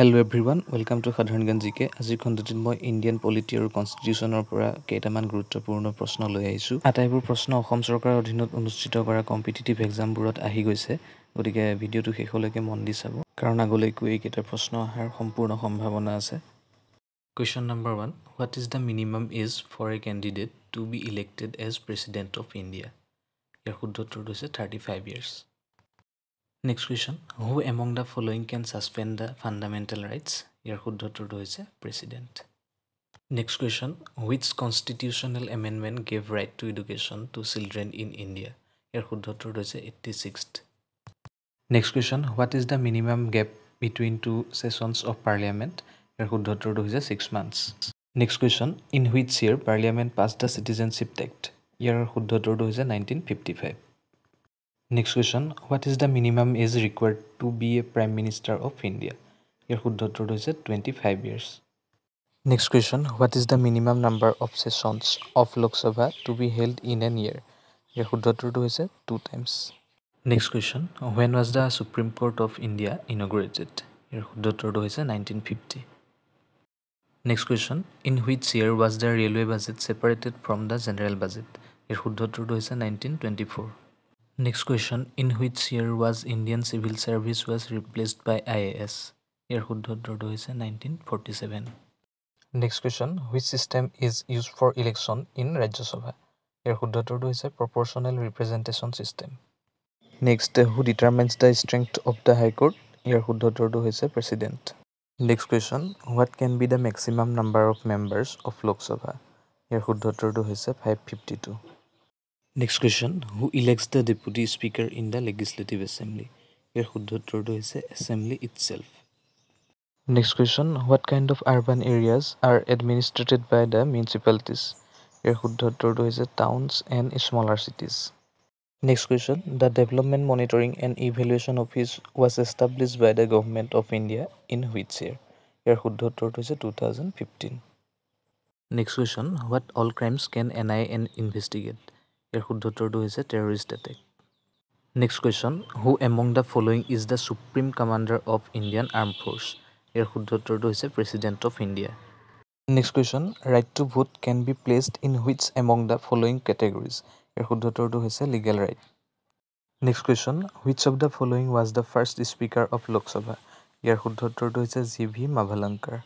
Hello everyone, welcome to সাধাৰণ জ্ঞান জিকে। আজিৰ খণ্ডটোত মই ইণ্ডিয়ান পলিটি আৰু কনষ্টিটিউশ্যনৰ পৰা কেইটামান গুৰুত্বপূৰ্ণ প্ৰশ্ন লৈ আহিছোঁ। আটাইবোৰ প্ৰশ্ন অসম চৰকাৰৰ অধীনত অনুষ্ঠিত কৰা কম্পিটিটিভ এক্সামবোৰত আহি গৈছে, গতিকে ভিডিঅ'টো শেষলৈকে মন দি চাব, কাৰণ আগলৈকো এইকেইটা প্ৰশ্ন অহাৰ সম্পূৰ্ণ সম্ভাৱনা আছে। Question number 1. What is the minimum age for a candidate to be elected as President of India? ইয়াৰ শুদ্ধ উত্তৰটো হৈছে 35 years. Next question. Who among the following can suspend the fundamental rights? ইয়াৰ শুদ্ধ উত্তৰটো হৈছে President. Next question. Which constitutional amendment gave right to education to children in India? ইয়াৰ শুদ্ধ উত্তৰটো হৈছে 86th. Next question. What is the minimum gap between two sessions of parliament? ইয়াৰ শুদ্ধ উত্তৰটো হৈছে 6 months. Next question. In which year parliament passed the Citizenship Act? ইয়াৰ শুদ্ধ উত্তৰটো হৈছে 1955. Next question. What is the minimum age required to be a Prime Minister of India? ইয়াৰ শুদ্ধ উত্তৰটো হৈছে 25 years. Next question. What is the minimum number of sessions of Lok Sabha to be held in an year? ইয়াৰ শুদ্ধ উত্তৰটো হৈছে 2 times. Next question. When was the Supreme Court of India inaugurated? ইয়াৰ শুদ্ধ উত্তৰটো হৈছে 1950. Next question. In which year was the railway budget separated from the general budget? ইয়াৰ শুদ্ধ উত্তৰটো হৈছে 1924. Next question. In which year was Indian Civil Service was replaced by IAS? ইয়াৰ শুদ্ধ উত্তৰটো হৈছে 1947. Next question. Which system is used for election in Rajya Sabha? ইয়াৰ শুদ্ধ উত্তৰটো হৈছে proportional representation system. Next, who determines the strength of the High Court? ইয়াৰ শুদ্ধ উত্তৰটো হৈছে President. Next question. What can be the maximum number of members of Lok Sabha? ইয়াৰ শুদ্ধ উত্তৰটো হৈছে 552. Next question. Who elects the Deputy Speaker in the Legislative Assembly? ইয়াৰ শুদ্ধ উত্তৰটো হৈছে Assembly itself. Next question. What kind of urban areas are administered by the municipalities? ইয়াৰ শুদ্ধ উত্তৰটো হৈছে towns and smaller cities. Next question. The Development Monitoring and Evaluation Office was established by the Government of India in which year? ইয়াৰ শুদ্ধ উত্তৰটো হৈছে 2015. Next question. What all crimes can NIA investigate? ইয়াৰ শুদ্ধ উত্তৰটো হৈছে terrorist attack. Next question. Who among the following is the Supreme Commander of Indian Armed Force? ইয়াৰ শুদ্ধ উত্তৰটো হৈছে President of India. Next question. Right to vote can be placed in which among the following categories? ইয়াৰ শুদ্ধ উত্তৰটো হৈছে legal right. Next question. Which of the following was the first Speaker of Lok Sabha? ইয়াৰ শুদ্ধ উত্তৰটো হৈছে G.V. Mavalankar.